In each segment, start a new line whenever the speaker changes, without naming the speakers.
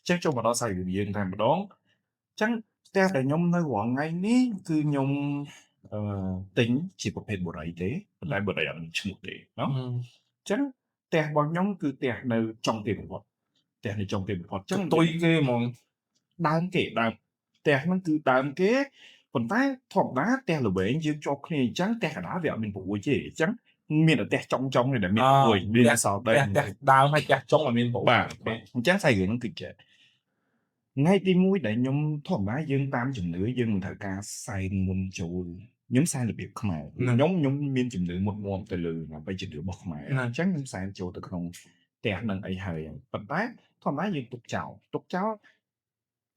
ចឹងចូលមកដល់សាច់រឿងយើងតែម្ដងចឹងផ្ទះដែលខ្ញុំនៅរាល់ថ្ងៃនេះគឺខ្ញុំទិញជាប្រភេទបុរីទេប៉ុន្តែបុរីអត់មានឈ្មោះទេណោះចឹងផ្ទះរបស់ខ្ញុំគឺផ្ទះនៅចុងទីបំផុតផ្ទះនៅចុងទីបំផុតចឹងទុយគេហ្មងដើមគេដើមផ្ទះហ្នឹងគឺដើមគេប៉ុន្តែធម្មតាផ្ទះល្វែងយើងជាប់គ្នាអញ្ចឹងផ្ទះកណ្ដាលវាអត់មានព្រួយទេអញ្ចឹងមានតែផ្ទះចុងទេដែលមានព្រួយមានសល់ដីផ្ទះដើមហើយផ្ទះចុងអត់មានព្រួយបាទអញ្ចឹងសាច់រឿងហ្នឹងគឺចេះថ្ងៃទី1ដែលខ្ញុំធម្មតាយើងតាមជំនឿយើងមិនត្រូវការសែនមុនចូលខ្ញុំសែនរបៀបខ្មែរខ្ញុំមានជំនឿមុតមមទៅលើដើម្បីជំនឿរបស់ខ្មែរអញ្ចឹងខ្ញុំសែនចូលទៅក្នុងផ្ទះនឹងអីហើយប៉ុន្តែធម្មតាយើងទុកចោល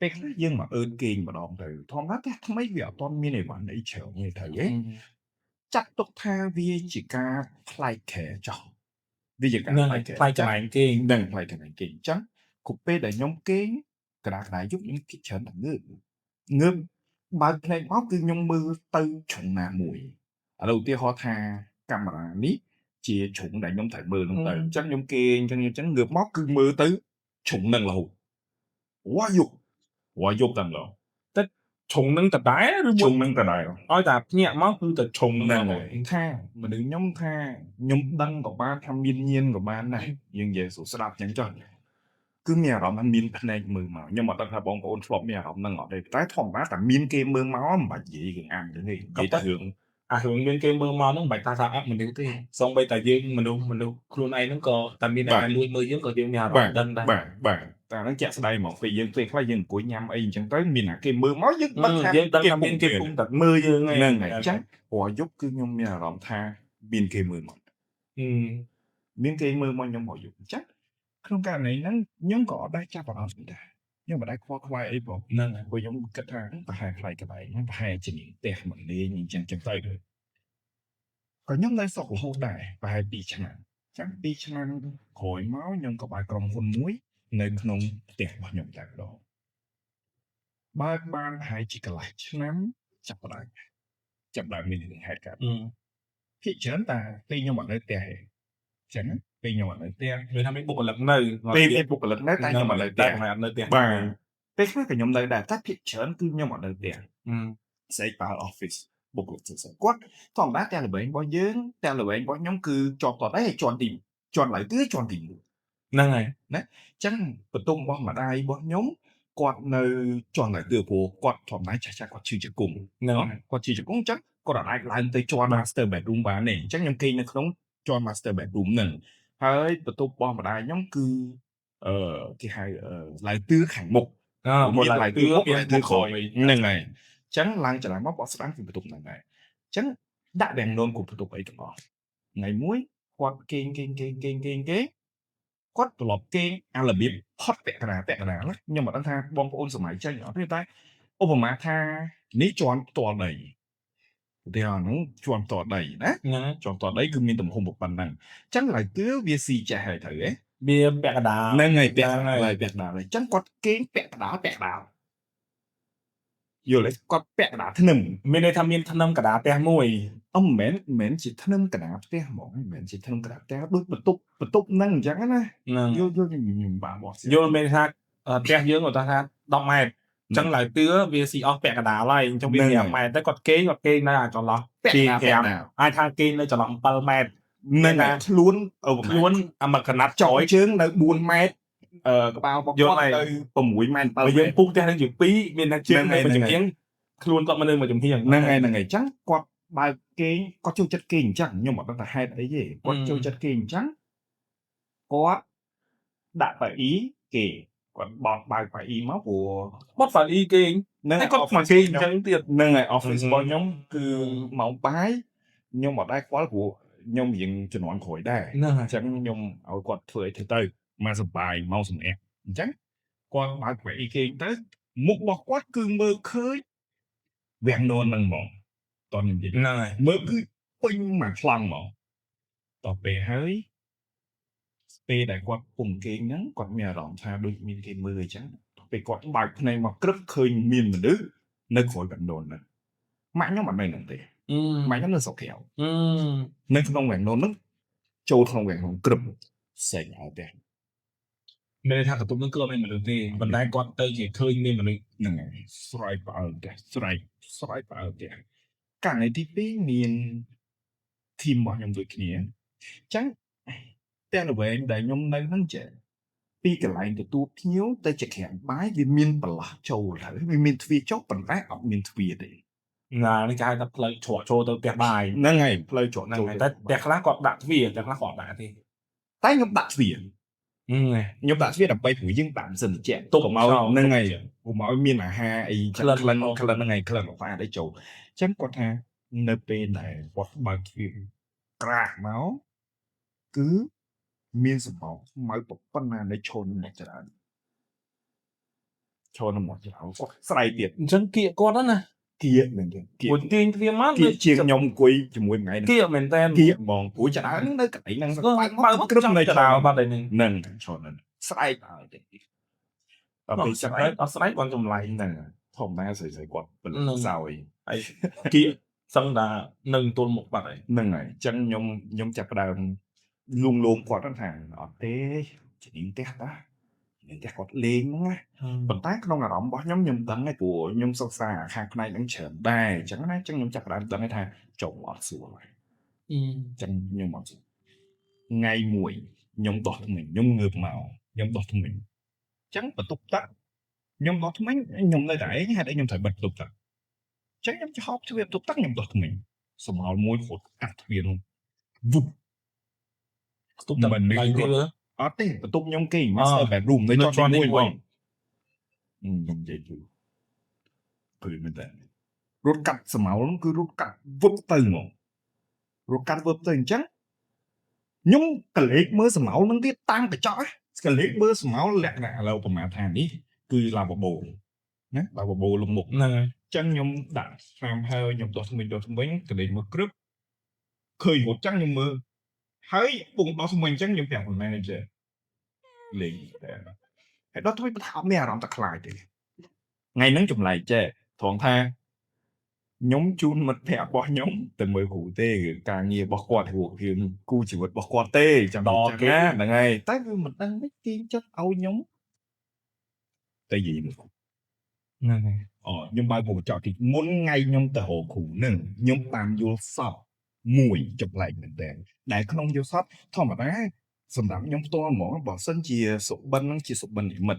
ពេលខ្លះយើងមកអឺនគេងម្ដងទៅធម្មតាផ្ទះថ្មីវាអត់ទាន់មានអីវ៉ាន់អីច្រើនទេទៅចាត់ទុកថាវាជាការផ្លែកខែចោះវាជាការផ្លែកខែកន្លែងគេងនឹងផ្លែកកន្លែងគេងអញ្ចឹងគ្រប់ពេលដែលខ្ញុំគេងកណ្ដាលយប់ខ្ញុំគិតច្រើនតែងើបបើកភ្នែកមកគឺខ្ញុំមើលទៅជ្រុងណាមួយឥឡូវឧទាហរណ៍ថាកាមេរ៉ានេះជាជ្រុងដែលខ្ញុំត្រូវមើលនោះទៅអញ្ចឹងខ្ញុំគេងអញ្ចឹងងើបមកគឺមើលទៅជ្រុងនឹងរហូតវ៉ាយប់តាមឡោតែជ្រុងនឹងដដែលឬជ្រុងនឹងដដែលឲ្យតែភ្ញាក់មកគឺតែជ្រុងនឹងថាមនុស្សខ្ញុំថាខ្ញុំដឹងក៏បានថាមានញៀនក៏បានដែរយើងនិយាយសួរស្ដាប់អញ្ចឹងចុះគឺមានអារម្មណ៍ថាមានភ្នែកមើលមកខ្ញុំអត់ដឹងថាបងប្អូនធ្លាប់មានអារម្មណ៍ហ្នឹងអត់ទេតែធម្មតាតែមានគេមើលមកមិនបាច់និយាយរឿងអាំងទេនិយាយតែរឿងមានគេមើលមកហ្នឹងមិនបាច់ថាអត់មនុស្សទេសូម្បីតែយើងមនុស្សខ្លួនឯងហ្នឹងក៏តែមានតែលួចមើលយើងក៏យើងមានអារម្មណ៍ដឹងដែរបាទតែហ្នឹងជាក់ស្ដែងហ្មងពេលយើងពេលខ្លះយើងអង្គុយញ៉ាំអីអញ្ចឹងទៅមានគេមើលមកយើងដឹងថាយើងដឹងថាមានគេពុំតែមើលយើងហ្នឹងហើយអញ្ចឹងព្រោះយប់គឺខ្ញុំមានអារម្មណ៍ថាមានគេមើលមកមានគេមើលមកខ្ញុំមកយប់អញ្ចឹងក្នុងករណីហ្នឹងខ្ញុំក៏អត់ដែរចាប់អារម្មណ៍ដែរខ្ញុំមិនដែរខ្វល់ខ្វាយអីបងហ្នឹងហើយព្រោះខ្ញុំគិតថាប្រហែលផ្លៃកន្លែងហ្នឹងប្រហែលជាផ្ទះមិនលេងអញ្ចឹងទៅក៏ខ្ញុំនៅសុខរហូតដែរប្រហែល2ឆ្នាំអញ្ចឹង2ឆ្នាំក្រោយមកខ្ញុំក៏បានក្រុមហ៊ុនមួយនៅក្នុងផ្ទះរបស់ខ្ញុំតែម្ដងបើបានប្រហែលជាកន្លះឆ្នាំចាប់ផ្ដើមមានហេតុការណ៍ភាគច្រើនតែពេលខ្ញុំអត់នៅផ្ទះទេចឹងពេលខ្ញុំអត់នៅផ្ទះវាថាមានបុគ្គលិកនៅពេលមានបុគ្គលិកនៅតែខ្ញុំអត់នៅផ្ទះបាទពេលខ្លះក៏ខ្ញុំនៅដែរតែភាគច្រើនគឺខ្ញុំអត់នៅផ្ទះស្អែកបើ office បុគ្គលិកសិក្សាគាត់ធម្មតាផ្ទះល្វែងរបស់យើងផ្ទះល្វែងរបស់ខ្ញុំគឺជាប់តដែរហើយជាន់ឡើយគឺជាន់ទី1ហ្នឹងហើយណាអញ្ចឹងបន្ទប់របស់ម្ដាយរបស់ខ្ញុំគាត់នៅជាន់ឡើយគឺព្រោះគាត់ធម្មតាចាស់គាត់ឈឺជង្គង់គាត់ឈឺជង្គង់អញ្ចឹងគាត់អាចឡើងទៅជាន់ master bedroom បានទេអញ្ចឹងខ្ញុំគេងនៅក្នុងជាន់ master bedroom ហ្នឹងហើយបន្ទប់របស់ម្ដាយខ្ញុំគឺគេហៅឡើយទឿខាងមុខមានឡើយទឿមុខឡើយទឿក្រោយហ្នឹងហើយអញ្ចឹងឡើងចន្លោះមកបោះស្ដាំគឺបន្ទប់ហ្នឹងដែរអញ្ចឹងដាក់វាំងនោមគ្រប់បន្ទប់អីទាំងអស់ថ្ងៃមួយគាត់គេងគាត់ត្រឡប់គេងអារបៀបផុតពាក់កណ្ដាលខ្ញុំមិនដឹងថាបងប្អូនសម័យចេញអត់ទេតែឧបមាថានេះជាន់ផ្ទាល់ដីឧទាហរណ៍ហ្នឹងជាន់ផ្ទាល់ដីណាជាន់ផ្ទាល់ដីគឺមានទំហំប៉ុណ្ណឹងអញ្ចឹងឡើយទឿវាស៊ីចេះហើយទៅហ៎វាពាក់កណ្ដាលហ្នឹងហើយពាក់កណ្ដាលហើយអញ្ចឹងគាត់គេងពាក់កណ្ដាលយល់ទេគាត់ពាក់កណ្ដាលធ្នឹមមានន័យថាមានធ្នឹមកណ្ដាលផ្ទះមួយមិនមែនជាធ្នឹមកណ្ដាលផ្ទះហ្មងមិនមែនជាធ្នឹមកណ្ដាលផ្ទះដូចបន្ទប់ហ្នឹងអញ្ចឹងណាយល់បាទបងយល់មានថាផ្ទះយើងគាត់ថា10ម៉ែត្រអញ្ចឹងឡើយទឿវាស៊ីអស់ពាក់កណ្ដាលហើយអញ្ចឹងវា5ម៉ែត្រតែគាត់គេងនៅចន្លោះ5អាចថាគេងនៅចន្លោះ7ម៉ែត្រនឹងខ្លួនមកកណាត់ចោយជើងនៅ4ម៉ែត្រក្បាលរបស់គាត់ទៅ6ម៉ែត្រ7យើងពុះផ្ទះនឹងជា2មានតែជើងមួយចំហៀងខ្លួនគាត់មកនៅមួយចំហៀងហ្នឹងហើយអញ្ចឹងគាត់បើគេងគាត់ចូលចិត្តគេងអញ្ចឹងខ្ញុំអត់ដឹងថាហេតុអីទេគាត់ចូលចិត្តគេងអញ្ចឹងគាត់ដាក់ប៉ាអ៊ីគេគាត់បោកបើកប៉ាអ៊ីមកព្រោះបត់ប៉ាអ៊ីគេងហ្នឹងគាត់មកគេងអញ្ចឹងទៀតហ្នឹងហើយ office របស់ខ្ញុំគឺម៉ោងបាយខ្ញុំអត់ដែរខ្វល់ព្រោះខ្ញុំរៀងជំនាន់ក្រោយដែរអញ្ចឹងខ្ញុំឲ្យគាត់ធ្វើអីទៅមកសបាយមកសម្អាតអញ្ចឹងគាត់បើកប៉ាអ៊ីគេងទៅមុខរបស់គាត់គឺមើលឃើញវាំងនោនហ្នឹងហ្មងតោះនិយាយហ្នឹងហើយមើលគឺពេញមួយខ្លាំងហ្មងតោះពេលហើយពេលដែលគាត់ពុំគេងហ្នឹងគាត់មានអារម្មណ៍ថាដូចមានគេមើលអញ្ចឹងពេលគាត់បើកភ្នែកមកក្រឹបឃើញមានមនុស្សនៅក្រោយវាំងនោនហ្នឹងម៉ាក់ខ្ញុំអត់នៅហ្នឹងទេម៉ាក់ខ្ញុំនៅស្រុកក្រៅនៅក្នុងវាំងនោនហ្នឹងចូលក្នុងវាំងនោនក្រឹបសេកឲ្យទេ
nên thằng tụi nó cơ mình được thì mình đang còn tới chỉ khơi nên mình
nè xoay vào kìa xoay vào kìa cả ngày tí phí miền team bọn nhóm tụi kia chẳng tên là vậy đại nhóm nơi hắn trẻ pi cái lại từ tu thiếu tới chạy hẹn bái vì miền bờ lạc châu là vì miền thủy chốt bần vác ở miền thủy đấy
là cái ta play chỗ chỗ tôi đẹp bài
năng ngày play chỗ
năng ngày ta đẹp khác còn đạn vì đẹp khác còn đạn thì
tái nhóm đạn thủy
này
nhóm đạn thủy là bay thủy nhưng bạn dần trẻ
tục
của máu năng ngày của máu miền là ha ấy chắc lần năng ngày lần của pha đấy châu chẳng có tha nơi bên này quạt bạc thủy cả máu cứ miền sầm máu máu bọc phân là để chôn một trận chôn một trận quạt say tiệt
chân kia con đó nè
kia mình kia
buổi tiên kia mát
kia chia nhom quỳ cho mỗi ngày
kia mình tên
kia mòn của trận án nó cái năng
bao mất trong này chào bao đây này
nâng chôn nâng say tại
nó slide còn trong lại
nè thòng ta sợi quạt bình sao ấy
kia xong là nâng tôn một bạn này
nâng này chân nhom chặt đào luôn luôn quạt nó thằng ở thế chỉ những tét đó những tét quạt lên á còn tác không là đóng bỏ nhóm nhom tấn cái của nhom sâu xa khác này đang chờ đài chẳng nói chân nhom chặt đào tấn cái thằng trộn ọt sủa chân nhom ọt ngay mùi nhom đọt mình nhom ngược màu nhom đọt mình trắng và tục tắc nhom đọt mấy nhom nơi đẩy hay để nhom thời bật tục tắc trắng nhom cho học cho việc tục tắc nhom đọt mình xong rồi môi khổ cắt viên không vụt
tục tắc mình nữa
thế và tục nhom kỳ mà sao phải rùm để cho môi không nhom dễ chịu cười mình thế rút cắt sầm máu nó cứ rút cắt vụt từ một rút cắt vụt từ trắng nhung cái lệch mưa sầm máu nó tiết tăng cái chó cái lệch mưa sầm máu lẹt nè lâu còn mà thằng đi cứ làm một bộ nhé làm một bộ lùng mục này chân nhung đã làm hơi nhung đọt mình cái lệch mưa cướp khơi một trắng nhung mưa hơi bụng đọt mình trắng nhung kẹo của manager lệch cái đó thôi thảo mẹ làm tặc lại thì ngày nắng chụp lại chè thoáng tha nhóm chun mật thẻ bỏ nhóm từ mười hủ tê càng nhiều bỏ quạt hủ thì cu chỉ vật bỏ quạt tê chẳng đó cái là ngày tại vì mình đang mấy tiên chất âu nhóm tại gì mà nhưng bài bộ trò thì muốn ngay nhóm tờ hồ khủ nâng nhóm tam vô sọp mùi chụp lại mình đèn đại không vô sọp thôi mà đấy sầm đắm nhóm to mỏ bỏ sân chia sụp bân chia sụp bân để mình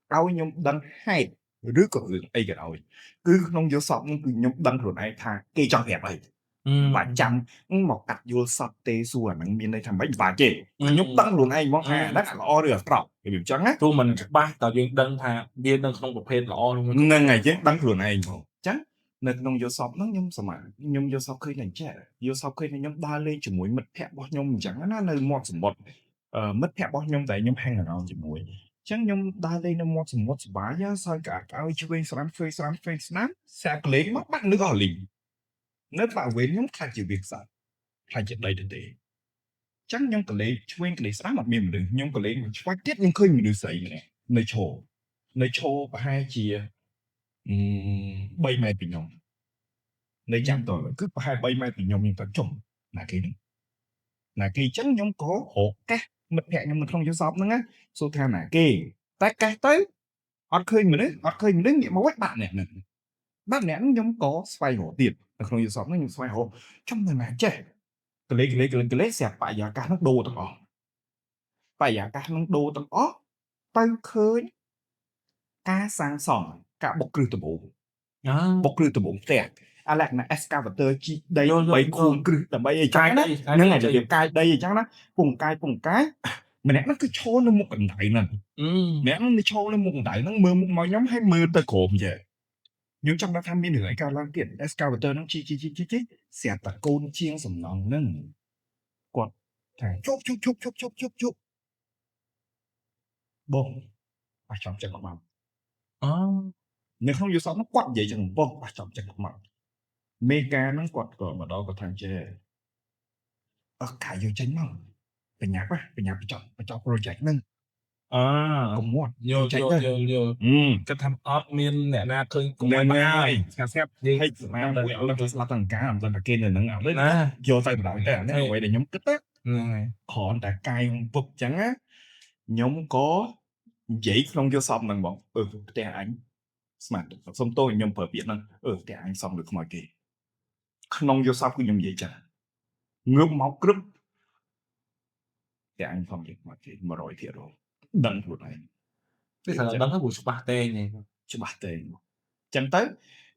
âu nhóm đăng hay rứa có hưởng ấy cái rồi cứ không vô sọp cứ nhóm đăng rồi ai tha cây cho hẹp này và chăm một cạch vô sọp tê xua nắng miền đây thành bánh và chê nhóm đăng luôn ai món hà đó là o được trọc cái biểu trắng á
tu mình ba tạo chuyện đăng thà biên đăng không có phê lọ luôn
nên ngày chứ đăng luôn ai trắng nên nông vô sọp nó nhóm sao mà nhóm vô sọp khơi này trẻ vô sọp khơi này nhóm ba lên chỉ mũi mật thẹn bao nhóm chẳng nó nơi một một mất thẹn bao nhóm tại nhóm hàng nào chỉ mũi chẳng nhung đa lên nó một bá nhá sao cả cao chơi sắm snap sạc lấy mất bắt nữa gọi lì nếu bạn quên nhóm khai chịu việc sao khai chuyện đây để chẳng nhung cái lấy chơi cái lấy sắm mặt mềm được nhung cái lấy mình quay tiết nhưng khơi mình được sấy này nơi trổ và hai chia bay mai bị nhom nơi chạm tội cứ hai bay mai bị nhom nhưng ta trồng là cái chẳng nhung có hộp cá mật hẹn nhưng mình không cho sọp nữa á số theo là kì tại cái tới họ khơi mình đấy nghĩa mà quét bạn nè bác nè nhóm có xoay hổ tiền không như sọp nó như xoay hổ trong người mà trẻ cái lấy xẹp phải giá cả nó đô tao có phải giá cả nó đô tao có tay khơi cá sang sòng cả bọc cừu từ bộ tẹt à lạc là excavator chi đây mấy khuôn cừu là mấy trái đấy nhưng này là điểm cai đây chắc nó cùng cái mà nè nó cứ cho nó một cẩn thận nè nè nó cho nó một cẩn thận nó mưa một màu nhóm hay mưa tới cổ vậy nhưng trong đó tham biên nửa cao lang tiền excavator nó chi xẹt tạt côn chiêng sầm nòng nâng quạt thằng chúc bông bà chọn chân mặt nếu không vô sao nó quạt vậy chẳng bông bà chọn chân mặt mega nó quạt cỡ mà đó có thằng chê cả vô chân mà phải nhạc phải chọn project nâng cũng muốn
vô cái thằng admin nè na khơi
cũng nên ngay xếp hay mang quẹo nó là thằng cá làm tên là kia là nó ngạo đấy vô tay bảo cái này quay để nhóm kích á họ đã cài vực trắng á nhóm có vậy không vô xong nè bọn te ảnh mà xong tôi nhom phở biển nè te ảnh xong được mọi kỳ không vô xong cứ nhom vậy chả ngước máu cướp te ảnh xong được mọi kỳ mà rồi thiệt rồi đằng của này
Thế là đấng của Spa tê này
cho bà tiền chẳng tới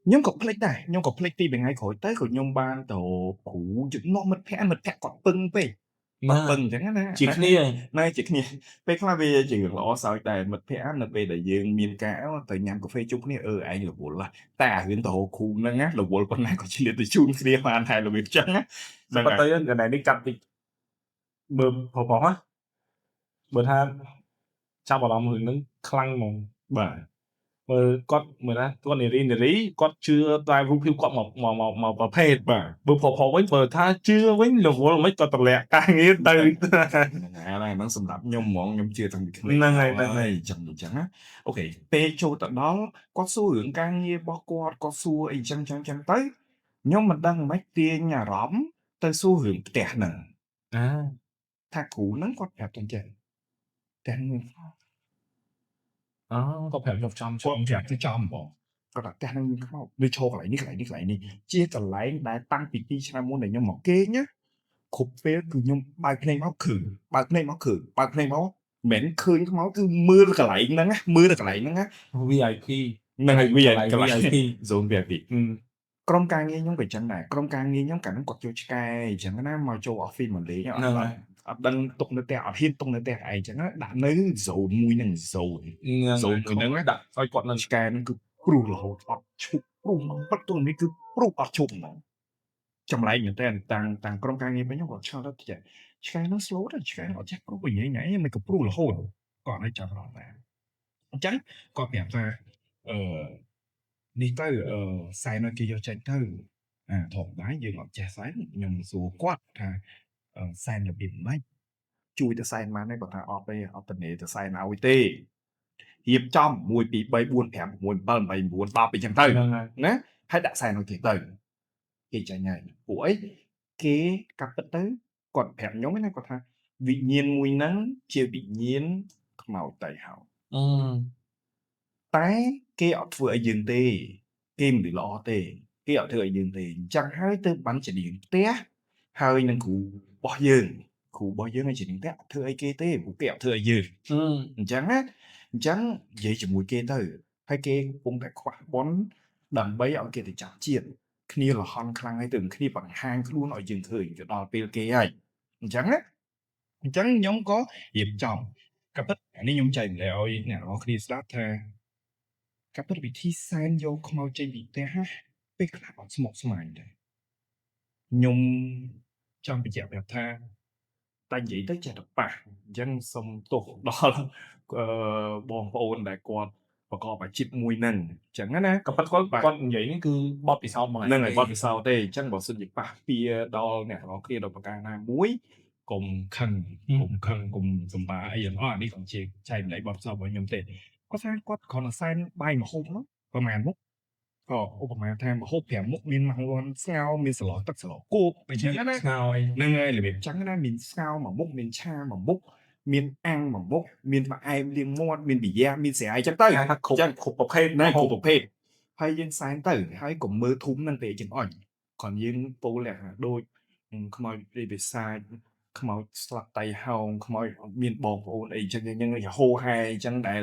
nhóm cục plek này nhóm cục plek ti bên ngay khỏi tới của nhóm ban tổ cũ chữ nó mất phẹ còn pưng pe còn pưng chẳng hạn
chỉ kia
này chỉ kia pe khai về chỉ lõ sao tại mất phẹ là về đại dương miền cá từ nhằm cà phê chút này anh là buồn là ta hiện tổ cũ nó ngắt là buồn con này có chỉ để từ chun kia mà anh hay là việc chẳng á
Spa tê cái này đi chặt thì bơm hộp bó á bơm ha trao vào lòng hưởng nâng khăn mong
bà
con người ta con này rí con chưa tai vũ phiêu con mà phê
bà
bơm hộp với bờ tha chưa với lồng của mấy con tập lẹ ta nghĩ từ
này nó xâm đập nhom mọn nhom chưa thành
này
chẳng á ok Petro tại đó có xu hướng càng như bao quát có xu ấy chẳng tới nhưng mà đang mấy tiền nhà rõm tới xu hướng tẻ nè thà cũ nó có đẹp trên trời tẻ nguyên
có phải một trăm
có đẹp tới trăm bộ có đặt tẻ nguyên không đi cho lại đi chia cả lại đã tăng bị đi sang môn này nhưng mà kê nhá khúc phê cứ nhom bài cái này máu khử bài cái này máu mến khơi cái máu cứ mưa cả lại nắng á
VIP
này bây giờ
cái lại VIP
dồn VIP trong càng nghe nhóm cái chân này trong càng nghe nhóm cảnh quạt cho cái chẳng nó mà cho ở phim mà lấy nhá đăng tục nó tẹo hiên tung nó tẹo ấy chẳng nó đã lấy dầu mùi năng dầu người nó
đặt coi quạt lần
cái nó cứ pru là hột chụp pru bắt tôi mới cứ pru chụp mà trong lại những tên tăng trong càng nghe mấy nhóm gọi cho đó thì cái nó slow đó cái nó chắc có bị nhảy mà cứ pru là hột còn nó chẳng rõ ràng chắc có vẻ ra đi tới sai nó kia cho chạy tới thổi đá dương ngọc trà sáng nhầm số quát sai là biển mấy chui tới sai mà nó còn ở tình này tới sai nào tê hiệp trong mùi bị bay buôn thèm mùi bơm bay buôn bao bị chẳng tới nè hay đã sai nó thì tới cái chạy nhảy của ấy cái cặp bất tới còn thèm nhóm cái này còn tha vị nhiên mùi nắng chiều bị nhiên màu tẩy hảo tái cái ở vừa dừng tê kim bị lọ tê cái ở thừa dừng tê chẳng hai tư bắn chỉ điện té hơi nên bỏ cụ bỏ dương này chỉ điện té thừa ai kê tê cụ kẹo thừa dừng chẳng vậy chỉ mùi kê tới hay kê cũng phải khóa bón đầm bấy ở kia thì chặt chiên khi là hòn khăn hay từng khi bằng hang luôn ở dừng thừa cho đo pê kê ai chẳng nhóm có hiệp chồng cặp tất cả những nhóm chạy lẹo nào khi start các bất bị thi san vô không mau chơi bị té ha biết là bọn một mày đây nhung trong bị dẹp đẹp tha ta nghĩ tới chả được bà dân sông tổ đó là bọn ôn đại quan và có phải chip mùi nâng chẳng hạn á
cặp bắt con nhảy cứ bóp bị sau mà
nâng này bóp bị sau đây chẳng bỏ sinh dịch bà phía đó nè nó kia đâu mà càng là muối cùng khăn cùng dùng bà ấy nó đi còn chơi chạy lấy bóp sau bởi nhầm tiền có sao có còn là sai bay mà hôm đóประมาณมุกก็ประมาณแทนมาโคแผลมุกมินมาวันเซลมินสลอตักสลอกูไปเช่นนั้นนะนั่งไงหรือแบบจังนั้นมินเซลมามุกมินชามามุกมินอังมามุกมินมาไอเลี้ยงมอดมินบีแย่มินเสียไอจังเต้จังขุบประเภทนั่นขุบประเภทให้ยังสายเต้ให้กลมมือทุ้มนั่นเตะจังอ่อนcònยังปูแหละโดยขโมยไปไปสายขโมยสลักไตเฮาขโมยมินบองโอนไอจังยังอย่าโฮไฮจังได้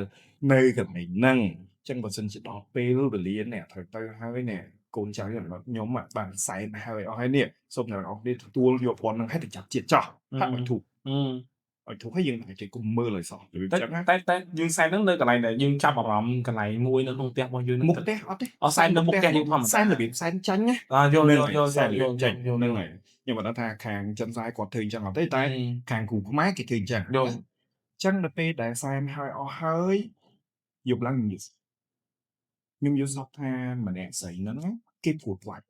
nơiกับไหนนั่งจังบทสันจะดอกเปรู้ไปเรียนเนี่ยถอยไปให้เนี่ยโกนใจอย่างแบบnhóm mà bạn saiให้เอาให้เนี่ยxong rồi nó điตัวโยบอลนั่งให้แต่จับเจียจ่อถ้ามันถูกให้ยังphải chỉ cùng mơ lời sọ
แต่ยืนใส่นั่งเลยกับอะไรเนี่ยยืนจับอารมณ์กับอะไรมวยนั่งตรงเตียงมายืน
một té
ใส่นั่งมุกแกยืนทำ
sai là bị sai tránh nhá
vô
sai là tránh nên này nhưng mà nó tha càng chân sai còn thường chẳng là tới tay càng cùng có má cái thường chẳng chân là pe đại sai hai hơi dục lăng nhiều nhưng vô sọc tha mà nè sậy nó cái phuột quay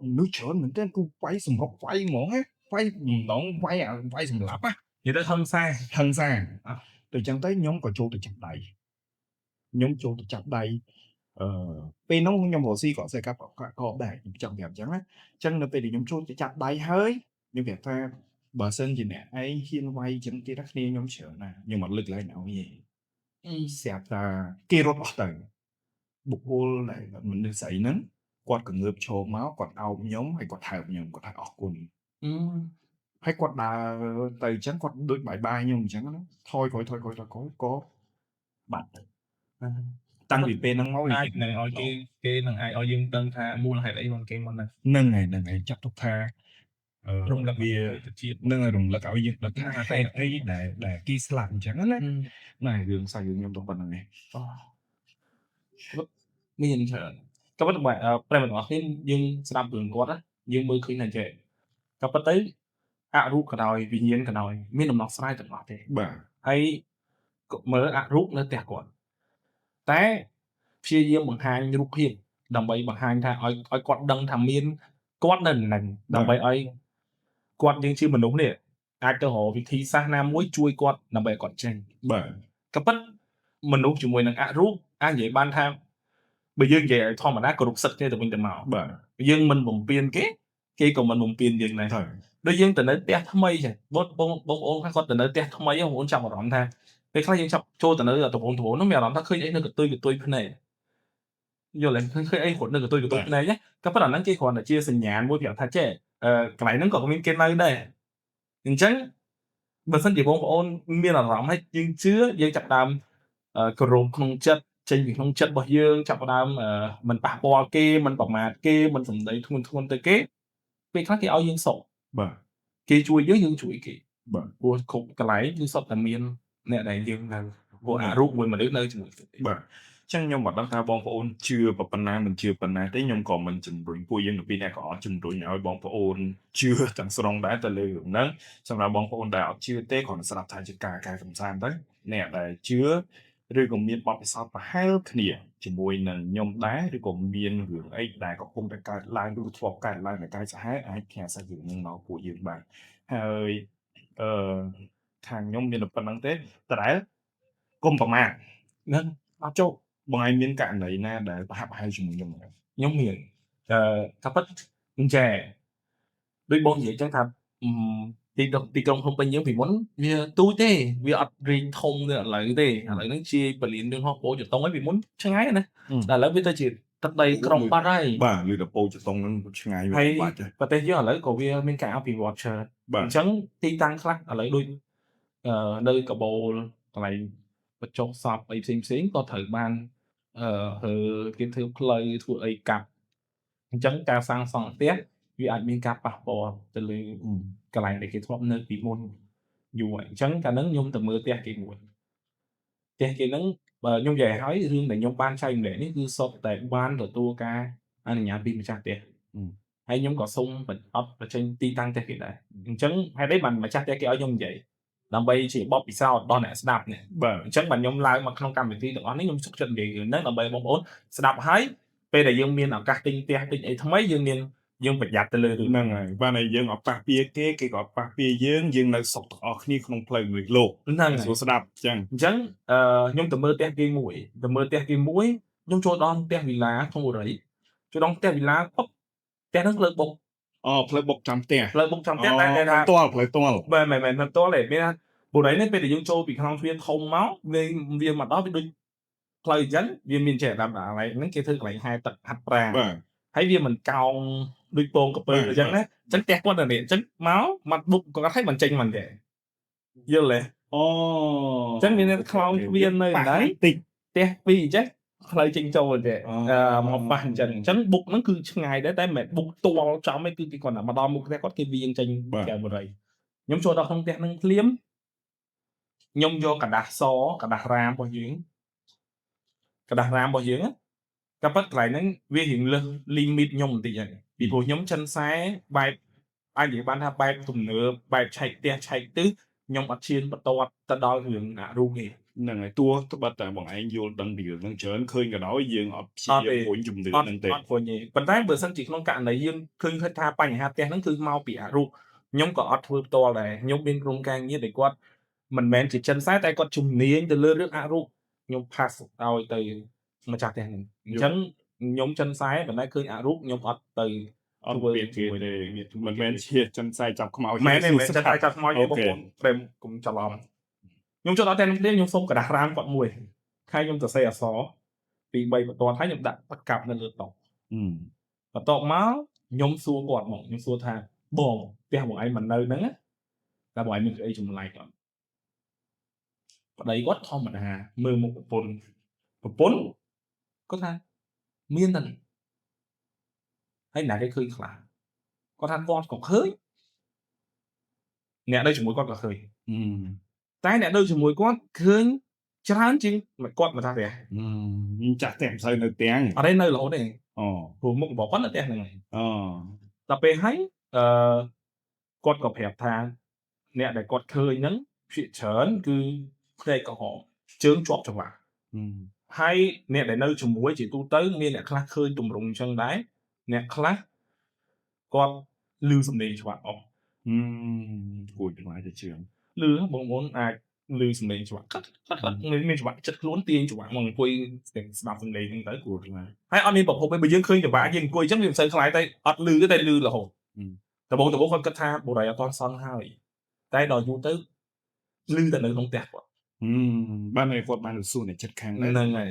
nước trơn mình tên cu quay sầm học quay mỏ á quay nón quay sầm lạp á
vậy đó
thân xa từ chân tới nhóm còn trâu từ chặt đầy pe nó nhóm hồ si có xe có đầy trong đẹp trắng á chân là pe thì nhóm trâu từ chặt đầy hơi nhưng đẹp tha បើសិនជាអ្នកឯងហ៊ានវាយចឹងទៀតគ្នាខ្ញុំច្រើនណាស់ខ្ញុំអត់លើកឡើងឲ្យទេស្រាប់តែគេរត់អស់ទៅបុគ្គលដែលមនុស្សស្អីហ្នឹងគាត់ក៏ងើបឈរមកគាត់អោបខ្ញុំហើយគាត់ថើបខ្ញុំគាត់ថាអរគុណហើយគាត់ដើរទៅអញ្ចឹងគាត់ដូចបាយខ្ញុំអញ្ចឹងណាថយក៏បាត់ទៅតាំងពីពេលហ្នឹងមក
អាចនឹងឲ្យគេនឹងអាចឲ្យយើងដឹងថាមូលហេតុអីមកគេមក
ហ្នឹងហើយចាប់ទុកថារំលឹកវាជាតិនឹងរំលឹកឲ្យយើងដឹងថាហេតុអីដែលគេស្លាប់អញ្ចឹងណារឿងសាច់រឿងខ្ញុំទៅប៉ុណ្្នឹងឯង
មានច្រើនក៏ប៉ុន្តែប្រិយមិត្តរបស់ខ្ញុំយើងស្ដាប់រឿងគាត់យើងមើលឃើញថាចេះក៏ប៉ុន្តែអរូបក៏ដោយវិញ្ញាណក៏ដោយមានដំណោះស្រាយទាំងអស់ទេ
បាទ
ហើយមើលអរូបនៅផ្ទះគាត់តែព្យាយាមបង្ហាញរូបភាពដើម្បីបង្ហាញថាឲ្យគាត់ដឹងថាមានគាត់នៅនឹងដើម្បីឲ្យគាត់យើងជាមនុស្សនេះអាចទៅរកវិធីសាស្ត្រណាមួយជួយគាត់ដើម្បីឲ្យគាត់ចេញ
បាទ
ក៏ប៉ុន្តែមនុស្សជាមួយនឹងអរូបអាចនិយាយបានថាបើយើងនិយាយឲ្យធម្មតាគោរពសិទ្ធិគ្នាទៅវិញទៅមក
បាទ
យើងមិនបំពេញគេក៏មិនបំពេញយើងដែរដូចយើងទៅនៅផ្ទះថ្មីចឹងបងប្អូនគាត់ទៅនៅផ្ទះថ្មីបងប្អូនចាប់អារម្មណ៍ថាពេលខ្លះយើងចាប់ចូលទៅនៅតំបន់នោះមានអារម្មណ៍ថាឃើញអីនៅកតុយភ្នែកយល់ទេឃើញអីគាត់នៅកតុយភ្នែកណាក៏ប៉ុន្តែអាហ្នឹងគេគ្រាន់តែជាសញ្ញាណមួយប្រាប់ថាចេះកន្លែងហ្នឹងក៏មានគេនៅដែរអញ្ចឹងបើសិនជាបងប្អូនមានអារម្មណ៍ហើយយើងជឿយើងចាប់ដើមគោរពក្នុងចិត្តចេញពីក្នុងចិត្តរបស់យើងចាប់ដើមមិនប៉ះពាល់គេមិនប្រមាថគេមិនសម្ដីធ្ងន់ទៅគេពេលខ្លះគេឲ្យយើងសុខ
បាទ
គេជួយយើងជួយគេ
បាទ
ព្រោះគ្រប់កន្លែងគឺសុទ្ធតែមានអ្នកដែលយើងនៅព្រោះអារូបមួយមនុស្សនៅជាមួយ
បាទចឹងខ្ញុំមិនដឹងថាបងប្អូនជឿប៉ុណ្ណាមិនជឿប៉ុណ្ណាទេខ្ញុំក៏មិនជំរុញពួកយើងពីអ្នកក៏អត់ជំរុញឲ្យបងប្អូនជឿទាំងស្រុងដែរទៅលើរឿងហ្នឹងសម្រាប់បងប្អូនដែលអត់ជឿទេគ្រាន់តែស្ដាប់ថាជាការកែកំសាន្តទៅអ្នកដែលជឿឬក៏មានបទពិសោធន៍ប្រហែលគ្នាជាមួយនឹងខ្ញុំដែរឬក៏មានរឿងអីដែលកំពុងតែកើតឡើងឬធ្លាប់កើតឡើងនៅកាយសាហាវអាចផ្ញើសាររឿងហ្នឹងមកពួកយើងបានហើយខាងខ្ញុំមានប៉ុណ្្នឹងទេតែកុំប្រមាថ
ហ្នឹង
អត់ចុះបងឯងមានករណីណាដែលប្រហាក់ប្រហែលជាមួយខ្ញុំ
មានក៏ប៉ុតអញ្ចឹងដូចបងនិយាយចឹងថាទីក្រុងភ្នំពេញយើងពីមុនវាទូចទេវាអត់រីកធំដូចឥឡូវទេឥឡូវហ្នឹងជាពលានរឿងហោះពោចតុងឯងពីមុនឆ្ងាយណាតែឥឡូវវាទៅជាទឹកដីក្រុងបាត់ហើយ
បាទឬទៅពោចតុងហ្នឹងឆ្ងាយ
វាបាត់ប្រទេសយើងឥឡូវក៏វាមានការអភិវឌ្ឍច្រើនអញ្ចឹងទីតាំងខ្លះឥឡូវដូចនៅកបូលកន្លែងបញ្ចុះសពអីផ្សេងក៏ត្រូវបានគេធ្វើផ្លូវធ្វើអីកាប់អញ្ចឹងការសាងសង់ផ្ទះវាអាចមានការប៉ះពាល់ទៅលើកន្លែងដែលគេធ្លាប់នៅពីមុនយូរអញ្ចឹងកាលហ្នឹងខ្ញុំទៅមើលផ្ទះគេមួយផ្ទះគេហ្នឹងបើខ្ញុំនិយាយឲ្យរឿងដែលខ្ញុំបានចែកម្លែកនេះគឺសុទ្ធតែបានទទួលការអនុញ្ញាតពីម្ចាស់ផ្ទះហើយខ្ញុំក៏សូមអត់បញ្ចេញទីតាំងផ្ទះគេដែរអញ្ចឹងហេតុអីបានម្ចាស់ផ្ទះគេឲ្យខ្ញុំនិយាយដើម្បីជាបទពិសោធន៍ដល់អ្នកស្ដាប់នេះ
បាទ
អញ្ចឹងបាទខ្ញុំឡើងមកក្នុងកម្មវិធីទាំងអស់នេះខ្ញុំសុខចិត្តនិយាយរឿងហ្នឹងដើម្បីបងប្អូនស្ដាប់ហើយពេលដែលយើងមានឱកាសទិញផ្ទះទិញអីថ្មីយើងប្រយ័ត្នទៅលើរឿង
ហ្នឹងហើយបានតែយើងអត់ប៉ះពាល់គេក៏អត់ប៉ះពាល់យើងនៅសុខទាំងអស់គ្នាក្នុងផ្លូវមួយលោក
ហ្នឹង
ស្រួលស្ដាប់អញ្ចឹង
ខ្ញុំទៅមើលផ្ទះគេមួយខ្ញុំចូលដល់ផ្ទះវីឡាក្នុងបុរីចូលដល់ផ្ទះវីឡាពុកផ្ទះហ្នឹងផ្លូវបុក
ផ្លូវបុកចាំផ្ទះ
ផ្លូវបុកចាំផ្ទះតែថា
ផ្លូវទាល់
មិនទាល់ទេមានថាបុរីនេះពេលដែលយើងចូលពីក្នុងទ្វារធំមកវាមកដល់វាដូចផ្លូវអញ្ចឹងវាមានចេះដាំដល់ហ្នឹងគេធ្វើកន្លែងហែទឹកហាត់ប្រាហើយវាមិនកោងដូចពងកពើអញ្ចឹងណាអញ្ចឹងផ្ទះគាត់ទៅនេះអញ្ចឹងមកបុកគាត់ឲ្យមិនចេញមិនទេយល់ទេ
អ
ញ្ចឹងមានខ្លោងទ្វារនៅហ្នឹង
តិច
ផ្ទះពីរអញ្ចឹងផ្លូវចេញចូលទេមកប៉ះអញ្ចឹងបុកហ្នឹងគឺឆ្ងាយដែរតែមិនបុកទាល់ចំទេគឺគេគាត់មកដល់មុខផ្ទះគាត់គេវាងចេញផ្ទះបុរីខ្ញុំចូលដល់ក្នុងផ្ទះហ្នឹងភ្លាមខ្ញុំយកกระดาษសกระดาษរាមរបស់យើងក៏ប៉ុន្តែកន្លែងហ្នឹងវារៀងលើស limit ខ្ញុំបន្តិចហើយពីព្រោះខ្ញុំចិនសែបែបអាចនិយាយបានថាបែបទំនើបបែបឆែកផ្ទះឆែកទិសខ្ញុំអត់ឈានបន្ទាត់ទៅដល់រឿងអារូបទេ
ហ្នឹងហើយតួត្បិតតែបងឯងយល់ដឹងពីរឿងហ្នឹងច្រើនឃើញក៏ដោយយើងអត់ព្យាយាមរុញជំនឿហ្នឹងទេ
អត់ព្រោះទេប៉ុន្តែបើសិនជាក្នុងករណីយើងឃើញថាបញ្ហាផ្ទះហ្នឹងគឺមកពីអារូបខ្ញុំក៏អត់ធ្វើផ្ទាល់ដែរខ្ញុំមានក្រុមការងារដែលគាត់មិនមែនជាចិនសែតែគាត់ជំនាញទៅលើរឿងអារូបខ្ញុំ pass ឲ្យទៅម្ចាស់ផ្ទះហ្នឹងអញ្ចឹងខ្ញុំចិនសែប៉ុន្តែឃើញអារូបខ្ញុំអត់ទៅ
អត់វាគេទេមិនមែនជាចិនសៃចាប់ខ្មោច
មែនទេមែនចិនសៃចាប់ខ្មោចទេបងប្អូនព្រមកុំច្រឡំខ្ញុំចង់ដល់តែនេះខ្ញុំសុំกระดาษរាមគាត់មួយហើយខ្ញុំសរសេរអក្សរពី3បន្ទាត់ហើយខ្ញុំដាក់បកាប់នៅលើតុបន្ទាប់មកខ្ញុំសួរគាត់មកខ្ញុំសួរថាបងផ្ទះបងឯងមិននៅហ្នឹងតែបងឯងមានអីចម្លែកអត់ប្តីគាត់ធម្មតាមើលមុខប្រពន្ធគាត់ថាមានតែហើយណាគេឃើញខ្លះគាត់ថាគាត់ក៏ឃើញអ្នកនៅជាមួយគាត់ក៏ឃើញតែអ្នកនៅជាមួយគាត់ឃើញច្រើនជាងគាត់មកថាផ្ទះ
ចាស់តែមិនសូវនៅផ្ទះ
អត់ទេនៅរហូតទេព្រោះមុខរបស់គាត់នៅផ្ទះហ្នឹងដល់ពេលហើយគាត់ក៏ប្រាប់ថាអ្នកដែលគាត់ឃើញហ្នឹងភាគច្រើនគឺផ្នែកក្រហមជើងជាប់ច្រវាក់ហើយអ្នកដែលនៅជាមួយជាទូទៅមានអ្នកខ្លះឃើញទម្រង់អញ្ចឹងដែរអ្នកខ្លះគាត់ឮសំឡេងច្បាស់អស់
គួរខ្លាចទៅជឿ
ឮបងប្អូនអាចឮសំឡេងច្បាស់កាត់មានច្បាស់ចិត្តខ្លួនទាញច្បាស់មកអង្គុយស្ដាប់សំឡេងហ្នឹងទៅគួរខ្លាចហើយអត់មានប្រភពទេបើយើងឃើញច្បាស់យើងអង្គុយអញ្ចឹងវាមិនសូវខ្លាចទេអត់ឮទេតែឮរហូតដំបូងគាត់គិតថាបុរីអត់ទាន់សង់ហើយតែដល់យូរទៅឮតែនៅក្នុងផ្ទះគាត់
បានគាត់បានសួរអ្នកចិត្តខាង
ហ្នឹងហើយ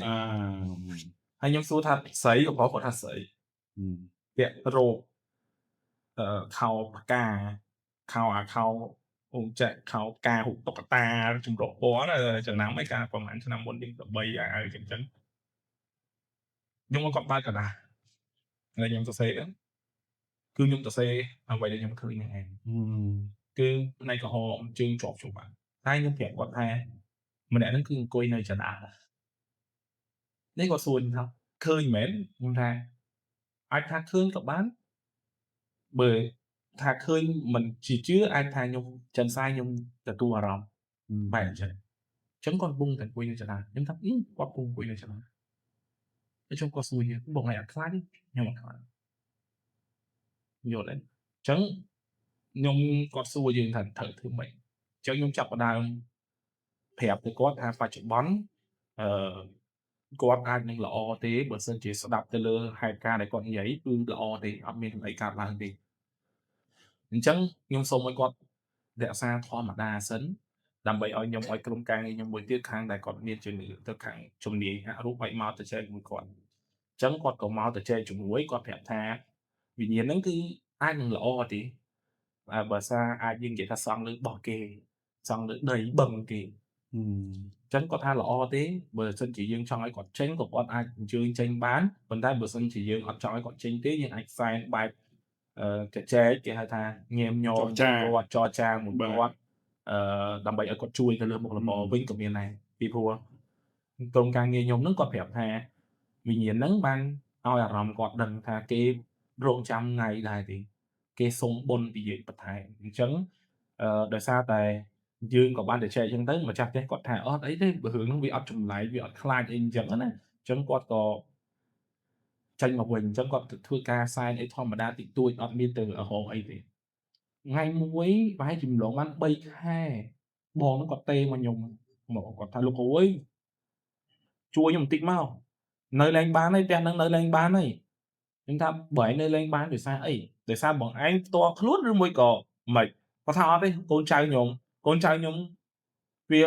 ហើយខ្ញុំសួរថាស្រីក៏គាត់ថាស្រីពាក់រ៉ូបខោផ្កាខោអង្គចក្រខោផ្កាហូបតុក្កតាចម្រុះពណ៌ចំណាំឯកាប្រហែលឆ្នាំមុននេះ13ឲ្យអញ្ចឹងខ្ញុំគាត់បើកកណ្ដាលហើយខ្ញុំសរសេរគឺខ្ញុំសរសេរអ្វីដែលខ្ញុំឃើញហ្នឹងឯងគឺផ្នែកក្រហមជើងជាប់ច្បាស់តែខ្ញុំប្រាប់គាត់ថាម្នាក់ហ្នឹងគឺអង្គុយនៅចណ្ដាលនេះគាត់សួរថាឃើញមែនខ្ញុំថាអាចថាឃើញក៏បានបើថាឃើញមិនជាជឿអាចថាខ្ញុំចិនសាយខ្ញុំទទួលអារម្មណ៍បែបអញ្ចឹងគាត់ពុំតែអង្គុយនៅចណ្ដាលខ្ញុំថាគាត់ពុំអង្គុយនៅចណ្ដាលហើយខ្ញុំគាត់សួរយើងបងឯងអត់ខ្លាចខ្ញុំអត់ខ្លាចយល់ទេអញ្ចឹងខ្ញុំគាត់សួរយើងថាត្រូវធ្វើម៉េចអញ្ចឹងខ្ញុំចាប់ផ្ដើមប្រាប់ទៅគាត់ថាបច្ចុប្បន្នគាត់អាចនឹងល្អទេបើសិនជាស្ដាប់ទៅលើហេតុការណ៍ដែលគាត់និយាយគឺល្អទេអត់មានអីកើតឡើងទេអញ្ចឹងខ្ញុំសូមឲ្យគាត់រក្សាធម្មតាសិនដើម្បីឲ្យខ្ញុំឲ្យក្រុមការងារខ្ញុំមួយទៀតខាងដែលគាត់មានជំនឿទៅខាងជំនាញអរូបឲ្យមកទៅចែកជាមួយគាត់អញ្ចឹងគាត់ក៏មកទៅចែកជាមួយគាត់ប្រាប់ថាវិញ្ញាណហ្នឹងគឺអាចនឹងល្អទេបើសារអាចយើងនិយាយថាសង់លើបោះគេសង់លើដីបឹងគេអញ្ចឹងគាត់ថាល្អទេបើសិនជាយើងចង់ឲ្យគាត់ចេញក៏គាត់អាចអញ្ជើញចេញបានប៉ុន្តែបើសិនជាយើងអត់ចង់ឲ្យគាត់ចេញទេយើងអាចសែនបែបចែកគេហៅថាញែមញោមគាត់ចរចាមួយគាត់ដើម្បីឲ្យគាត់ជួយទៅលើមុខរបរវិញក៏មានដែរពីព្រោះក្រុមការងារខ្ញុំហ្នឹងគាត់ប្រាប់ថាវិញ្ញាណហ្នឹងបានឲ្យអារម្មណ៍គាត់ដឹងថាគេរងចាំថ្ងៃដែរទេគេសុំបុណ្យពីយើងបន្ថែមអញ្ចឹងដោយសារតែយើងក៏បានទៅចែកអញ្ចឹងទៅម្ចាស់ផ្ទះគាត់ថាអត់អីទេបើរឿងហ្នឹងវាអត់ចម្លែកវាអត់ខ្លាចអីអញ្ចឹងណាអញ្ចឹងគាត់ក៏ចេញមកវិញអញ្ចឹងគាត់ទៅធ្វើការសែនអីធម្មតាតិចតួចអត់មានទៅរហោអីទេថ្ងៃមួយប្រហែលជាម្លងបាន3ខែបងហ្នឹងគាត់ទេមកខ្ញុំមកគាត់ថាលោកគ្រូអើយជួយខ្ញុំបន្តិចមកនៅលែងបានហើយផ្ទះហ្នឹងនៅលែងបានហើយខ្ញុំថាបើឯងនៅលែងបានដោយសារអីដោយសារបងឯងផ្ទាល់ខ្លួនឬមួយក៏មិនគាត់ថាអត់ទេកូនចៅខ្ញុំវា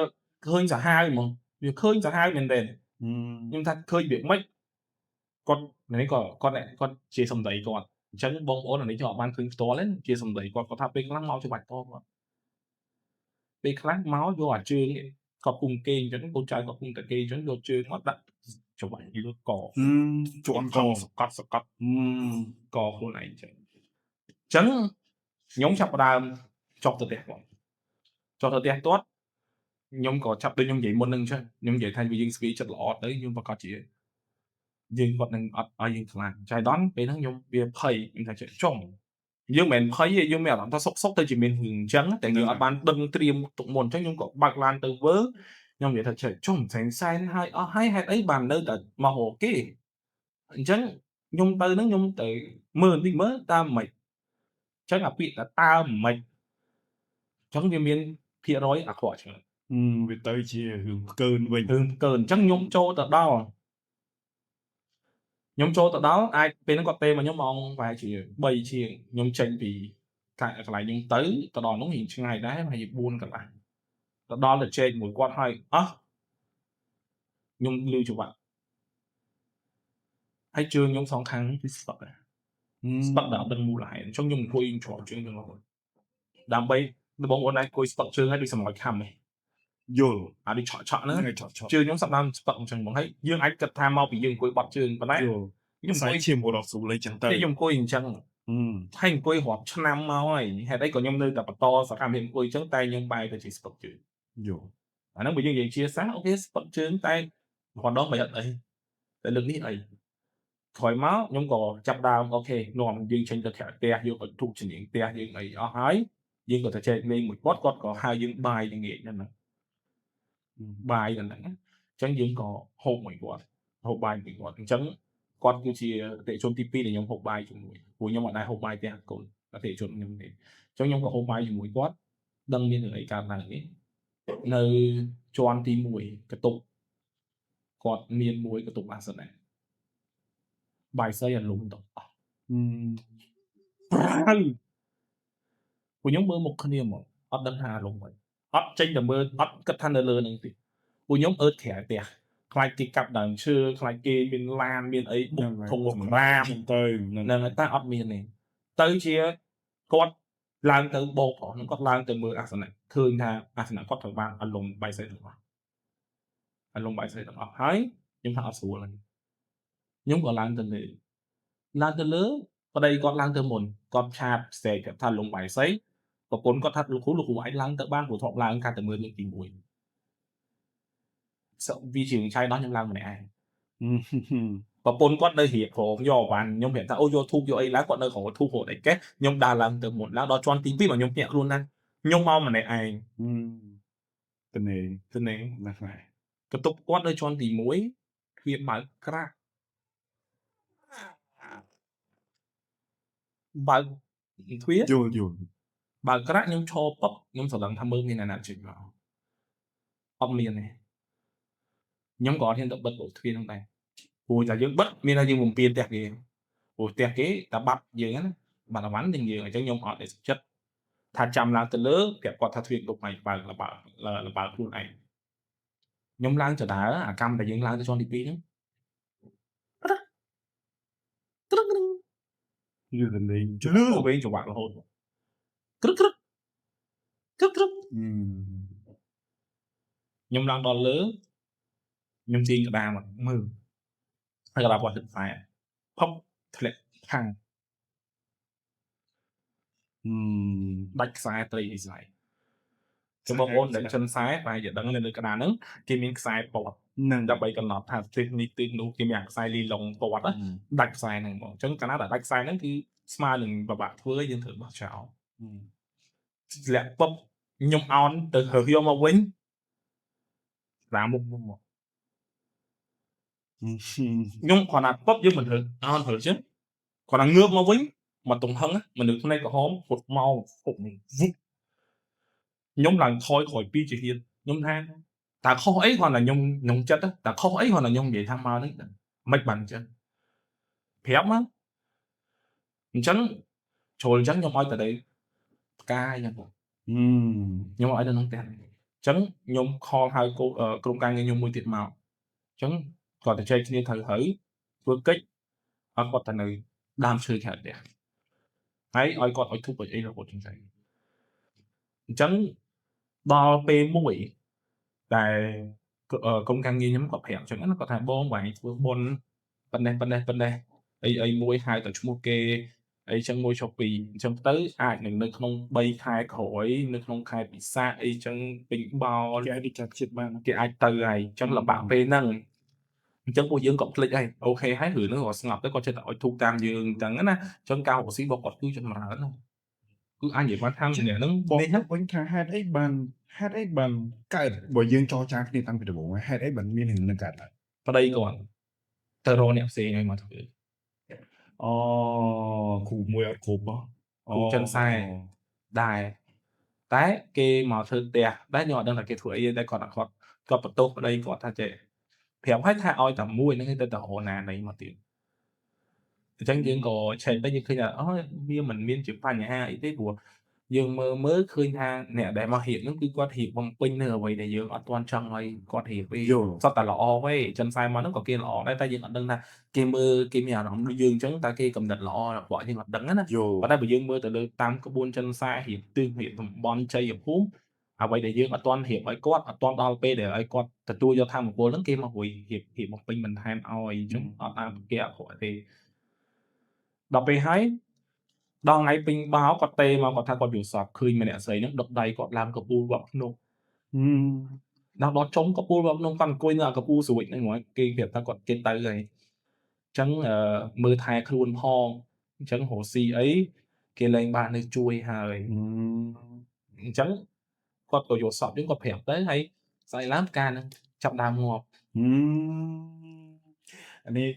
ឃើញសាហាវហ្មងវាឃើញសាហាវមែនទេខ្ញុំថាឃើញវាមិនគាត់នេះគាត់ជាសម្ដីគាត់អញ្ចឹងបងប្អូនអានេះខ្ញុំអត់បានឃើញផ្ទាល់ទេជាសម្ដីគាត់ថាពេលខ្លះមកច្បាច់តគាត់ពេលខ្លះមកយកអាជើងគាត់ពុំគេអញ្ចឹងកូនចៅគាត់ពុំតែគេអញ្ចឹងយកជើងគាត់ដាក់ច្បាច់លើកជាប់កសកាត់កខ្លួនឯងអញ្ចឹងខ្ញុំចាប់ផ្ដើមចុះទៅផ្ទះគាត់ខ្ញុំក៏ចាប់ដូចខ្ញុំនិយាយមុនហ្នឹងអញ្ចឹងខ្ញុំនិយាយថាវាយើងស្វីចិត្តល្អទៅខ្ញុំប្រកាសជាយើងគាត់នឹងអត់ឲ្យយើងខ្លាចចៃដន្យពេលហ្នឹងខ្ញុំវាភ័យខ្ញុំថាចុំយើងមិនមែនភ័យទេយើងមានអារម្មណ៍ថាសុកទៅជាមានរឿងអញ្ចឹងតែយើងអត់បានដឹងត្រៀមទុកមុនអញ្ចឹងខ្ញុំក៏បើកឡានទៅវើខ្ញុំនិយាយថាចុំសែនហើយអស់ហើយហេតុអីបាននៅតែមករកគេអញ្ចឹងខ្ញុំទៅហ្នឹងខ្ញុំទៅមើលបន្តិចមើលតើមិនអញ្ចឹងអាពាក្យថាតើមិនអញ្ចឹងវាមានភាគរយអាក្រក់ច្រើន
វាទៅជារឿងកើនវិញ
រឿងកើនអញ្ចឹងខ្ញុំចូលទៅដល់ ខ្ញុំចូលទៅដល់អាចពេលហ្នឹងគាត់ទេមកខ្ញុំម៉ោងប្រហែលជា3ជាងខ្ញុំចេញពីកន្លែងខ្ញុំទៅដល់នោះរៀងឆ្ងាយដែរប្រហែលជា4កន្លះទៅដល់ទៅជែកមួយគាត់ហើយអស់ខ្ញុំលឺច្បាស់ហើយជើងខ្ញុំសងខាងគឺស្ពឹកស្ពឹកដល់អត់ដឹងមូលហេតុអញ្ចឹងខ្ញុំអង្គុយច្រកជើងខ្ញុំដើម្បីបងប្អូនអាចអង្គុយស្ពឹកជើងឲ្យដូចសម្រាប់ខំហ្នឹងយល់អាដូចឆក់ហ្នឹងជើងខ្ញុំស្ដាប់ស្ពឹកអញ្ចឹងហ្មងហើយយើងអាចគិតថាមកពីយើងអង្គុយបត់ជើងប៉ុន្តែខ្ញុំអង្គុយជាមួយរកស៊ូលេអញ្ចឹងទៅខ្ញុំអង្គុយអញ្ចឹងហើយអង្គុយរាប់ឆ្នាំមកហើយហេតុអីក៏ខ្ញុំនៅតែបន្តសកម្មភាពអង្គុយអញ្ចឹងតែខ្ញុំបែរទៅជាស្ពឹកជើងយល់អាហ្នឹងបើយើងនិយាយជាសាអូខេស្ពឹកជើងតែម្ដងមិនអត់អីតែលើកនេះអីក្រោយមកខ្ញុំក៏ចាប់ដើមអូខេនាំយើងចេញទៅក្រៅផ្ទះយកឲ្យទូកជំនាញផ្ទះយើងអីអស់ហើយយើងក៏ទៅចែកលេងមួយគាត់ក៏ហៅយើងបាយងាយហ្នឹងបាយហ្នឹងអញ្ចឹងយើងក៏ហូបមួយគាត់ហូបបាយមួយគាត់អញ្ចឹងគាត់គឺជាអតិថិជនទី2ដែលខ្ញុំហូបបាយជាមួយព្រោះខ្ញុំអត់ដែរហូបបាយផ្ទះកូនអតិថិជនខ្ញុំទេអញ្ចឹងខ្ញុំក៏ហូបបាយជាមួយគាត់ដឹងមានរឿងអីកើតឡើងនេះនៅជាន់ទី1កតុបគាត់មានមួយកតុបអាសនៈបាយសីអាលំទៅអស់ពួកខ្ញុំមើលមុខគ្នាមកអត់ដឹងថាអាលំមិនអត់ចេញតែមើលអត់គិតថានៅលើនឹងទេពួកខ្ញុំអឺតក្រៅផ្ទះខ្លាចគេកាប់ដើមឈើខ្លាចគេមានឡានមានអីបុកធំសម្រាប់ទៅហ្នឹងតែអត់មានទេទៅជាគាត់ឡើងទៅបោកហ្នឹងគាត់ឡើងទៅមើលអាសនៈឃើញថាអាសនៈគាត់ត្រូវបានអាលំបាយសីទាំងអស់អាលំបាយសីទាំងអស់ហើយខ្ញុំថាអត់ស្រួលហ្នឹងខ្ញុំក៏ឡើងទៅលើប្តីគាត់ឡើងទៅមុនគាត់ឆាតស្ទែកថាលំបាយសីប្រពន្ធគាត់ថាលោកគ្រូអាចឡើងទៅបានព្រោះធ្លាប់ឡើងកាត់តែមើលលើកទី1វាជាឆៃដល់ខ្ញុំឡើងម្នាក់ឯងប្រពន្ធគាត់នៅរៀបព្រមយកបានខ្ញុំប្រាប់ថាអូយកធូបយកអីឡើងគាត់នៅក្រោយធូបរត់អីកេះខ្ញុំដើរឡើងទៅមុនឡើងដល់ជាន់ទី2មកខ្ញុំភ្ញាក់ខ្លួនណាខ្ញុំមកម្នាក់ឯងទៅណេណាស់ហើយកតុបគាត់នៅជាន់ទី1វាបើកក្រាស់បើកទ្វារយល់បើកក្រាក់ខ្ញុំឈរពឹបខ្ញុំស្រឡឹងថាមើលមានអ្នកណាចេញមកអត់មានទេខ្ញុំក៏អត់ហ៊ានទៅបិទទ្វារហ្នឹងដែរព្រោះតែយើងបិទមានតែយើងបំពេញផ្ទះគេព្រោះផ្ទះគេតែបាត់យើងណាបាត់អវ៉ាន់ទាំងយើងអញ្ចឹងខ្ញុំអត់ទេសុខចិត្តថាចាំឡើងទៅលើប្រាប់គាត់ថាទ្វារគ្រប់ឯងបើកខ្លួនឯងខ្ញុំឡើងទៅដើរអាកម្មតែយើងឡើងទៅជាន់ទី2ហ្នឹងត្រឹកយឺទៅលេងជឿវិញចង្វាក់រហូតក្រឹកខ្ញុំឡើងដល់លើខ្ញុំទាញក្តារមកមើលហើយក្តារគាត់ទឹកខ្សែផុបធ្លាក់ខាងដាច់ខ្សែត្រីអីស្អីចំបងប្អូនដែលចិនខ្សែប្រហែលជាដឹងនៅក្តារហ្នឹងគេមានខ្សែពណ៌នឹងដើម្បីកំណត់ថាទិសនេះទិសនោះគេមានខ្សែលីឡុងពណ៌ដាច់ខ្សែហ្នឹងបងអញ្ចឹងកាលណាដាច់ខ្សែហ្នឹងគឺស្មើនឹងពិបាកធ្វើយើងត្រូវបោះចោលធ្លាក់ពឹបខ្ញុំអោនទៅរើសយកមកវិញតាមមុខមកខ្ញុំគ្រាន់តែពឹបយើងមិនរើសអោនរើសចឹងគ្រាន់តែងើបមកវិញមកទំហឹងមនុស្សភ្នែកក្រហមពុតមកពុកនេះខ្ញុំឡើងថយក្រោយ2ជាហ៊ានខ្ញុំថាតើខុសអីគ្រាន់តែខ្ញុំចិត្តតើខុសអីគ្រាន់តែខ្ញុំនិយាយថាមកនេះមិនបានចឹងប្រាប់មកអញ្ចឹងចូលអញ្ចឹងខ្ញុំឲ្យតែផ្កាយចឹងខ្ញុំឲ្យទៅក្នុងផ្ទះអញ្ចឹងខ្ញុំខលហៅក្រុមការងារខ្ញុំមួយទៀតមកអញ្ចឹងគាត់ទៅចែកគ្នាត្រូវធ្វើកិច្ចឲ្យគាត់ទៅនៅដើមឈើខាងផ្ទះហើយឲ្យគាត់ឲ្យធូបឲ្យអីរហូតចឹងអញ្ចឹងដល់ពេលមួយតែក្រុមការងារខ្ញុំគាត់ប្រាប់អញ្ចឹងគាត់ថាបងវាយធ្វើបុណ្យប៉ុណ្ណេះអីមួយហៅតែឈ្មោះគេអីចឹងមួយចុះពីរអញ្ចឹងទៅអាចនឹងនៅក្នុង3ខែក្រោយនៅក្នុងខែពិសាខអីចឹងពេញបោគេអាចចាប់ជាតិបានគេអាចទៅហើយអញ្ចឹងលំបាកពេលហ្នឹងអញ្ចឹងពួកយើងក៏ភ្លេចហើយអូខេហើយរឿងហ្នឹងក៏ស្ងប់ទៅគាត់ចេះតែឲ្យធូបតាមយើងអញ្ចឹងណាអញ្ចឹងការរកស៊ីរបស់គាត់គឺចម្រើនណាគឺអញនិយាយបានថាម្នាក់ហ្នឹងនេះវិញថាហេតុអីបានកើតបើយើងចរចាគ្នាតាំងពីដំបូងហេតុអីបានមានរឿងហ្នឹងកើតឡើងប្តីគាត់ទៅរកអ្នកផ្សេងឲ្យមកធ្វើអូគ្រូមួយអត់គ្រប់គ្រូចិនខ្សែដែរតែគេមកធ្វើផ្ទះតែខ្ញុំអត់ដឹងថាគេធ្វើអីតែគាត់បន្ទោសប្តីគាត់ថាចេះប្រាប់ឲ្យថាឲ្យតែមួយហ្នឹងទៅរកណាណីមកទៀត អញ្ចឹងយើងក៏ឆែកទៅយើងឃើញថាអូវាមិនមានជាបញ្ហាអីទេព្រោះយើងមើលឃើញថាអ្នកដែលមករៀបហ្នឹងគឺគាត់រៀបបំពេញនៅអ្វីដែលយើងអត់ទាន់ចង់ឲ្យគាត់រៀបទេសុទ្ធតែល្អទេចិនសែមកហ្នឹងក៏គេល្អដែរតែយើងអត់ដឹងថាគេមើលគេមានអារម្មណ៍ដូចយើងអញ្ចឹងតើគេកំណត់ល្អរបស់យើងអត់ដឹងណាប៉ុន្តែបើយើងមើលទៅលើតាមក្បួនចិនសែរៀបទិសរៀបតំបន់ជ័យភូមិអ្វីដែលយើងអត់ទាន់រៀបឲ្យគាត់អត់ទាន់ដល់ពេលដែលឲ្យគាត់ទទួលយកថាមពលហ្នឹងគេមករៀបបំពេញបន្ថែមឲ្យអញ្ចឹងអត់អាគេអក្រក់ទេដល់ពេលហើយដល់ថ្ងៃពេញបោគាត់ទេមកគាត់ថាគាត់យល់សប្តិឃើញម្នាក់ស្រីហ្នឹងដឹកដៃគាត់ឡើងកពូលវត្តភ្នំដល់ចុងកពូលវត្តភ្នំគាត់អង្គុយនៅកពូលស្រួចហ្នឹងហ្មងគេប្រាប់ថាគាត់គេទៅហើយអញ្ចឹងមើលថែខ្លួនផងអញ្ចឹងរកស៊ីអីគេលែងបាននៅជួយហើយអញ្ចឹងគាត់ក៏យល់សប្តិយើងគាត់ប្រាប់ទៅហើយស្អែកឡើងផ្កាហ្នឹងចាប់ដើមងាប់
អានេះ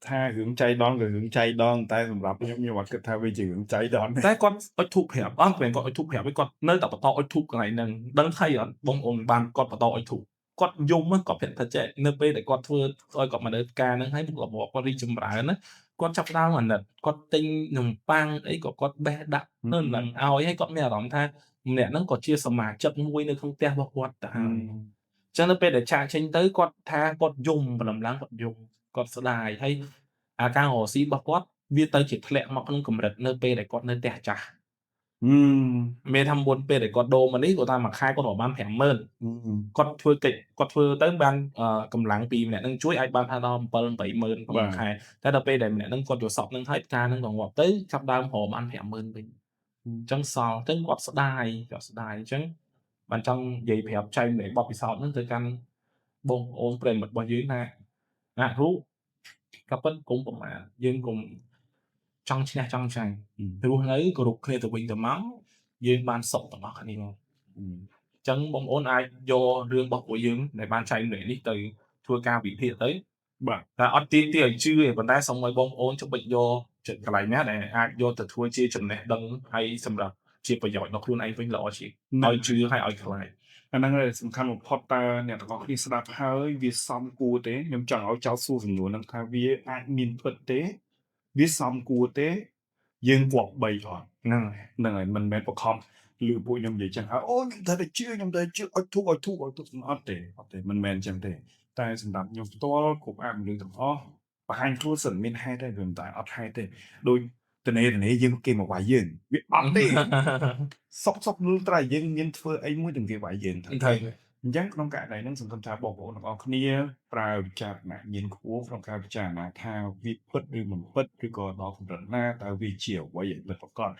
ថារឿងចៃដន្យក៏រឿងចៃដន្យតែសម្រាប់ខ្ញុំអត់គិតថាវាជារឿងចៃដន្យ
តែគាត់អុជធូបប្រាប់អត់គាត់អុជធូបប្រាប់ឯងគាត់នៅតែបន្តអុជធូបកន្លែងហ្នឹងដឹងហើយអត់បងប្អូនបានគាត់បន្តអុជធូបគាត់យំគាត់ប្រាប់ថាចេះនៅពេលដែលគាត់ធ្វើឲ្យគាត់មកនៅផ្កាហ្នឹងហើយមុខរបរគាត់រីកចម្រើនណាគាត់ចាប់ផ្ដើមអាណិតគាត់ទិញនំប៉័ងអីក៏គាត់បេះដាក់នៅហ្នឹងឲ្យហើយគាត់មានអារម្មណ៍ថាម្នាក់ហ្នឹងក៏ជាសមាជិកមួយនៅក្នុងផ្ទះរបស់គាត់ទៅហើយអញ្ចឹងនៅពេលដែលចាកចេញទៅគាត់ថាគាត់យំព្រលឹមឡើងគាត់យំគាត់ស្ដាយហើយអាការរកស៊ីរបស់គាត់វាទៅជាធ្លាក់មកក្នុងកម្រិតនៅពេលដែលគាត់នៅផ្ទះចាស់មានថាមុនពេលដែលគាត់ដូរមកនេះគាត់ថាមួយខែគាត់រកបាន50000គាត់ធ្វើកិច្ចគាត់ធ្វើទៅបានកម្លាំងពីម្នាក់នឹងជួយអាចបានថាដល់7-80000ក្នុងខែតែដល់ពេលដែលម្នាក់នឹងគាត់យល់សប្តិនឹងហើយផ្កានឹងក៏ងាប់ទៅចាប់ដើមរកបាន50000វិញអញ្ចឹងសល់អញ្ចឹងគាត់ស្ដាយអញ្ចឹងបានចង់និយាយប្រាប់ចែកម្លែកបទពិសោធន៍ហ្នឹងទៅកាន់បងប្អូនប្រិយមិត្តរបស់យើងថាអាគ្រូក៏ប៉ុនកុំប្រមាថយើងកុំចង់ឈ្នះចង់ចាញ់រស់នៅគោរពគ្នាទៅវិញទៅមកយើងបានសុខទាំងអស់គ្នាអញ្ចឹងបងប្អូនអាចយករឿងរបស់ពួកយើងដែលបានចែកម្លែកនេះទៅធ្វើការវិភាគទៅបាទតែអត់ទាមទារឲ្យជឿទេប៉ុន្តែសូមឲ្យបងប្អូនចុះបិទយកចិត្តកន្លែងណាដែលអាចយកទៅធ្វើជាចំណេះដឹងហើយសម្រាប់ជាប្រយោជន៍ដល់ខ្លួនឯងវិញល្អជាងឲ្យជឿហើយឲ្យខ្លាច
អាហ្នឹងហើយសំខាន់បំផុតតើអ្នកទាំងអស់គ្នាស្ដាប់ហើយវាសមគួរទេខ្ញុំចង់ឲ្យចោទសួរសំណួរហ្នឹងថាវាអាចមានពិតទេវាសមគួរទេយើងគប្បីអត់ហ្នឹងហើយមិនមែនបខំឬពួកខ្ញុំនិយាយចឹងហើយអូខ្ញុំតែជឿអត់ធូបអត់ទេមិនមែនចឹងទេតែសម្រាប់ខ្ញុំផ្ទាល់គ្រប់អាមនុស្សទាំងអស់បង្ហាញខ្លួនសិនមានហេតុទេតែអត់ហេតុទេដូចតនេយើងគេមកវាយយើងវាអត់ទេសុកលុលត្រៃយើងមានធ្វើអីមួយទាំងគេវាយយើង
ថា
អញ្ចឹងក្នុងករណីហ្នឹងសង្ឃឹមថាបងប្អូនទាំងអស់គ្នាប្រើវិចារណញ្ញាណខ្ពស់ក្នុងការពិចារណាថាវាពិតឬមិនពិតឬក៏ដល់កម្រិតណាតើវាជាអ្វីឲ្យពិតប្រាកដ